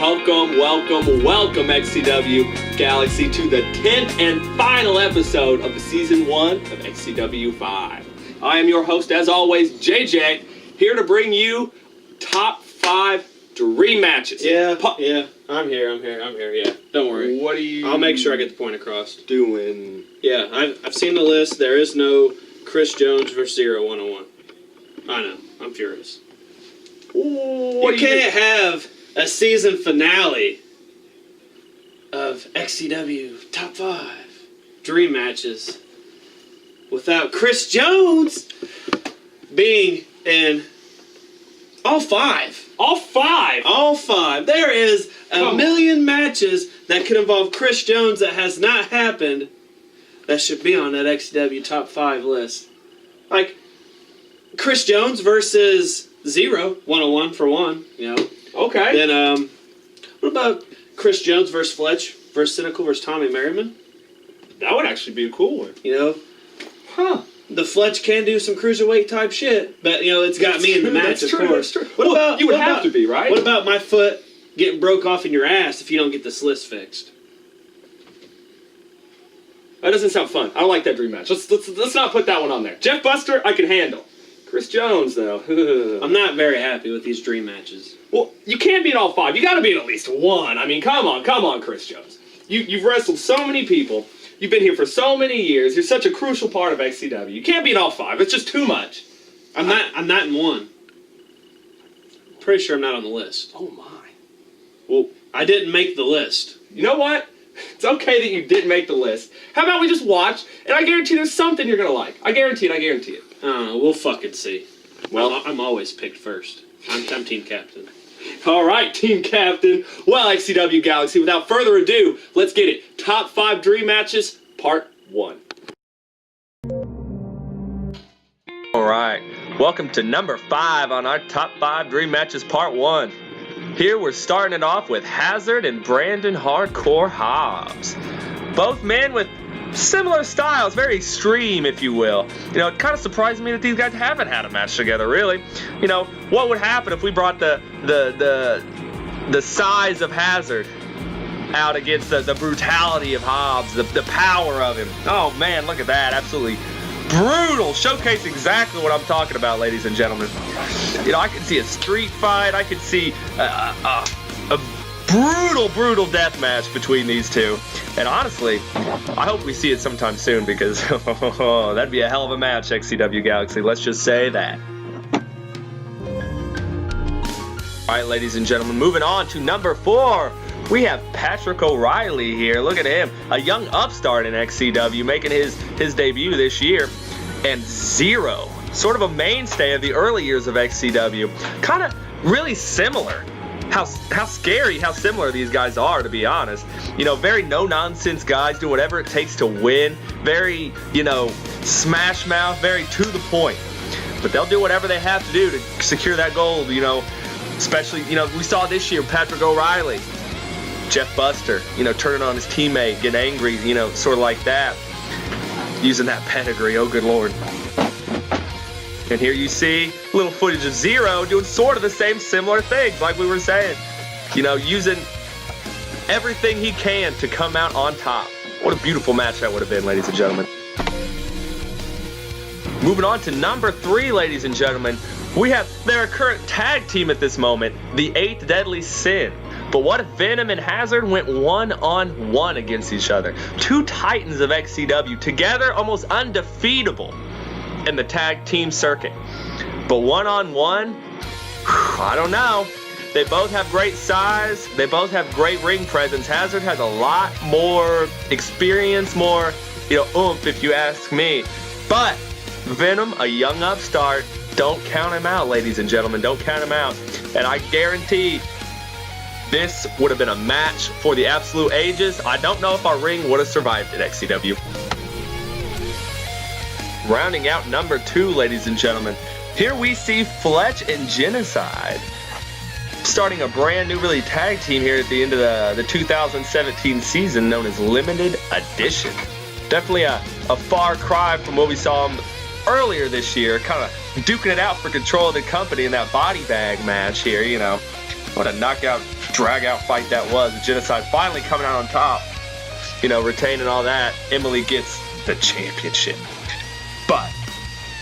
Welcome, XCW Galaxy, to the 10th and final episode of the Season 1 of XCW 5. I am your host, as always, JJ, here to bring you top 5 dream matches. Yeah, I'm here, yeah. Don't worry. What are you... I'll make sure I get the point across. Doing... Yeah, I've seen the list. There is no Chris Jones versus Zero 101. I know. I'm furious. You can't have a season finale of XCW Top 5 Dream Matches without Chris Jones being in all 5. All 5? All 5. There is a million matches that could involve Chris Jones that has not happened that should be on that XCW Top 5 list. Like, Chris Jones versus Zero 101 for one, you know. Okay. Then, what about Chris Jones versus Fletch versus Cynical versus Tommy Merriman? That would actually be a cool one. You know? Huh. The Fletch can do some cruiserweight type shit, but, you know, it's got me in the match, of course. That's true. You would have to be, right? What about my foot getting broke off in your ass if you don't get the slits fixed? That doesn't sound fun. I don't like that dream match. Let's not put that one on there. Jeff Buster, I can handle. Chris Jones, though. I'm not very happy with these dream matches. Well, you can't be in all 5. You got to be in at least one. I mean, come on, Chris Jones. You've wrestled so many people. You've been here for so many years. You're such a crucial part of XCW. You can't be in all 5. It's just too much. I'm not in one. Pretty sure I'm not on the list. Oh my. Well, I didn't make the list. You know what? It's okay that you didn't make the list. How about we just watch, and I guarantee there's something you're gonna like. I guarantee it. We'll fucking see. Well, I'm always picked first. I'm team captain. All right, team captain. Well, XCW Galaxy, without further ado, let's get it. Top 5 dream matches, part 1. All right, welcome to number 5 on our top 5 dream matches, part 1. Here we're starting it off with Hazard and Brandon Hardcore Hobbs. Both men with similar styles, very extreme, if you will. You know, it kind of surprised me that these guys haven't had a match together, really. You know, what would happen if we brought the size of Hazard out against the brutality of Hobbs, the power of him? Oh, man, look at that. Absolutely brutal. Showcase exactly what I'm talking about, ladies and gentlemen. You know, I could see a street fight. I could see a brutal death match between these two. And honestly, I hope we see it sometime soon because that'd be a hell of a match, XCW Galaxy. Let's just say that. All right, ladies and gentlemen, moving on to number 4. We have Patrick O'Reilly here. Look at him, a young upstart in XCW, making his debut this year. And Zero, sort of a mainstay of the early years of XCW. Kind of really similar. How similar these guys are, to be honest. You know, very no-nonsense guys, do whatever it takes to win. Very, you know, smash mouth, very to the point. But they'll do whatever they have to do to secure that gold, you know. Especially, you know, we saw this year Patrick O'Reilly, Jeff Buster, you know, turning on his teammate, getting angry, you know, sort of like that. Using that pedigree, oh good lord. And here you see a little footage of Zero doing sort of the same similar things, like we were saying. You know, using everything he can to come out on top. What a beautiful match that would have been, ladies and gentlemen. Moving on to number 3, ladies and gentlemen. We have their current tag team at this moment, the 8th Deadly Sin. But what if Venom and Hazard went one-on-one against each other? 2 titans of XCW, together almost undefeatable in the tag team circuit. But one-on-one, I don't know. They both have great size. They both have great ring presence. Hazard has a lot more experience, more, you know, oomph, if you ask me. But Venom, a young upstart, don't count him out, ladies and gentlemen. Don't count him out. And I guarantee this would have been a match for the absolute ages. I don't know if our ring would have survived at XCW. Rounding out number 2, ladies and gentlemen. Here we see Fletch and Genocide starting a brand new really tag team here at the end of the 2017 season known as Limited Edition. Definitely a far cry from what we saw them earlier this year, kind of duking it out for control of the company in that body bag match here, you know. What a knockout drag-out fight that was. The Genocide finally coming out on top. You know, retaining all that. Emily gets the championship. But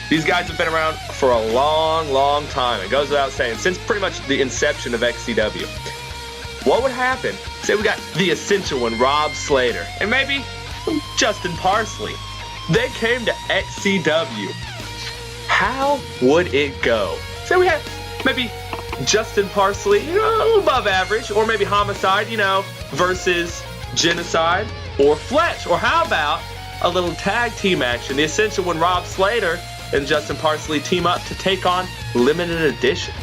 these guys have been around for a long, long time. It goes without saying, since pretty much the inception of XCW. What would happen? Say we got the essential one, Rob Slater, and maybe Justin Parsley. They came to XCW. How would it go? Say we had maybe Justin Parsley, you know, a little above average, or maybe Homicide, you know, versus Genocide, or Fletch. Or how about a little tag team action? The essential one, Rob Slater and Justin Parsley team up to take on Limited Edition.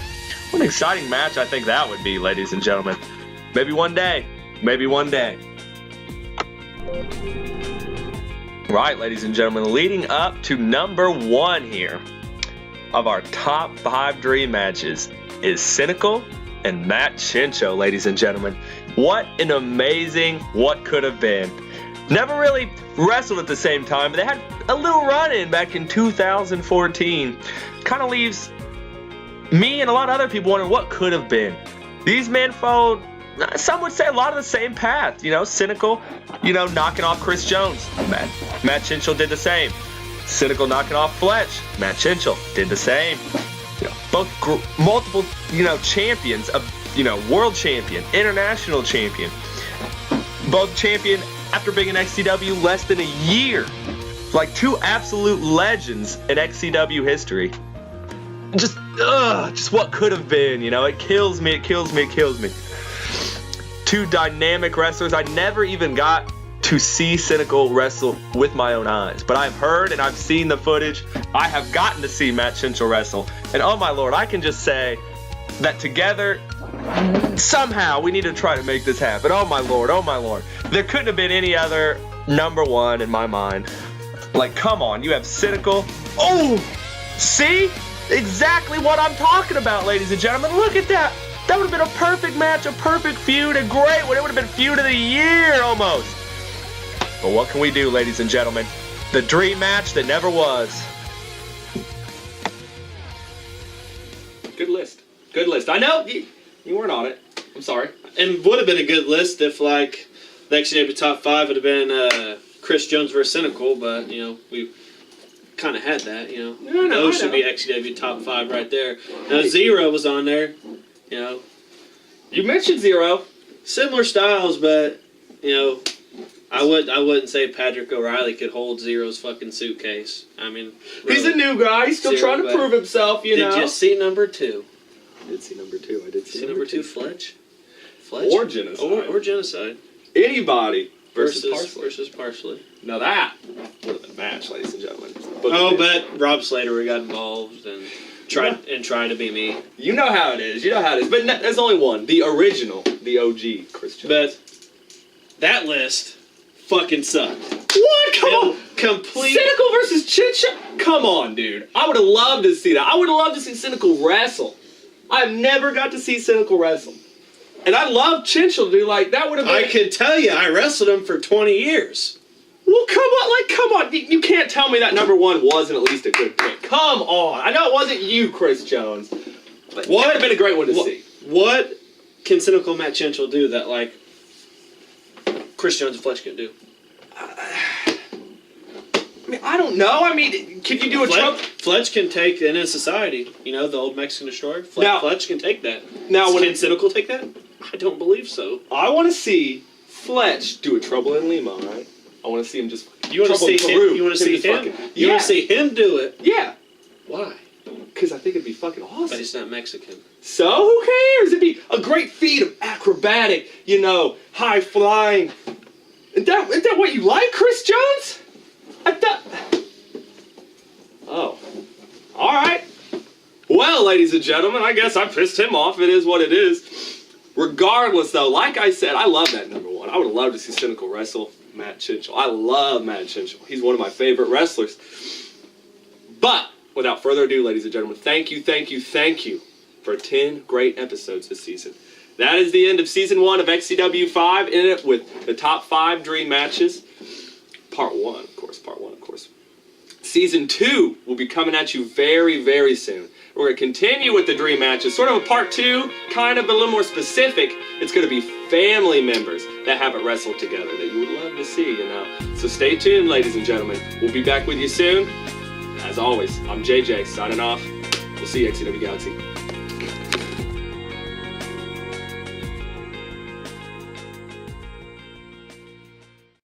What an exciting match I think that would be, ladies and gentlemen. Maybe one day. Maybe one day. Right, ladies and gentlemen, leading up to number 1 here of our top 5 dream matches is Cynical and Matt Chincho, ladies and gentlemen. What an amazing what could have been. Never really wrestled at the same time, but they had a little run-in back in 2014. Kind of leaves me and a lot of other people wondering what could have been. These men followed, some would say, a lot of the same path. You know, Cynical, you know, knocking off Chris Jones. Matt Chincho did the same. Cynical knocking off Fletch. Matt Chincho did the same. You know, both multiple, you know, champions, you know, world champion, international champion. Both champion after being in XCW less than a year. Like 2 absolute legends in XCW history. Just what could have been, you know, it kills me. 2 dynamic wrestlers. I never even got to see Cynical wrestle with my own eyes, but I've heard and I've seen the footage. I have gotten to see Matt Chincho wrestle, and oh my lord, I can just say that together, somehow we need to try to make this happen. Oh my lord, there couldn't have been any other number 1 in my mind. Like, come on, you have Cynical. Oh, see? Exactly what I'm talking about, ladies and gentlemen. Look at that. That would have been a perfect match, a perfect feud, a great one. It would have been feud of the year almost. But what can we do, ladies and gentlemen? The dream match that never was. Good list. I know you weren't on it. I'm sorry. And would have been a good list if, like, the XCW top 5 would have been Chris Jones versus Cynical, but, you know, we kind of had that, you know. Those should be XCW top 5 right there. Now, Zero was on there, you know. You mentioned Zero. Similar styles, but, you know, I wouldn't say Patrick O'Reilly could hold Zero's fucking suitcase. I mean, really. He's a new guy. He's still trying to prove himself, you know. Did you see number 2? I did see number 2. I did see number 2, Fletch? Or Genocide. Or Genocide. Anybody versus Parsley. Now that would have been a match, ladies and gentlemen. But Rob Slater would got involved and tried to be me. You know how it is. But there's only one. The original. The OG Chris Jones. But that list fucking sucked. What? Come on. Complete. Cynical versus Chincho? Come on, dude. I would have loved to see that. I would have loved to see Cynical wrestle. I've never got to see Cynical wrestle. And I love Chincho, dude. Like, that would have been... I can tell you, I wrestled him for 20 years. Well, come on. You can't tell me that number 1 wasn't at least a good pick. Come on. I know it wasn't you, Chris Jones. But that would have been a great one to see. What can Cynical Matt Chincho do that, like, Chris Jones and Fletch can do? I mean, I don't know. I mean, can you do a Fletch can take in his society, you know, the old Mexican destroyer. Fletch can take that. Now, can Cynical take that? I don't believe so. I want to see Fletch do a Trouble in Lima, all right? I want to see him just... You want to see him? You want to see him? You want to see him do it? Yeah. Why? Because I think it'd be fucking awesome. But he's not Mexican. So who cares? It'd be a great feat of acrobatic, you know, high flying. Is that what you like, Chris Jones? I thought... Oh. All right. Well, ladies and gentlemen, I guess I pissed him off. It is what it is. Regardless, though, like I said, I love that number 1. I would have loved to see Cynical wrestle Matt Chincho. I love Matt Chincho. He's one of my favorite wrestlers. But without further ado, ladies and gentlemen, thank you for 10 great episodes this season. That is the end of Season 1 of XCW 5, in it with the top 5 dream matches. Part 1, of course. Season 2 will be coming at you very, very soon. We're going to continue with the dream matches, sort of a part 2, kind of a little more specific. It's going to be family members that haven't wrestled together that you would love to see, you know. So stay tuned, ladies and gentlemen. We'll be back with you soon. As always, I'm JJ, signing off. We'll see you, XCW Galaxy.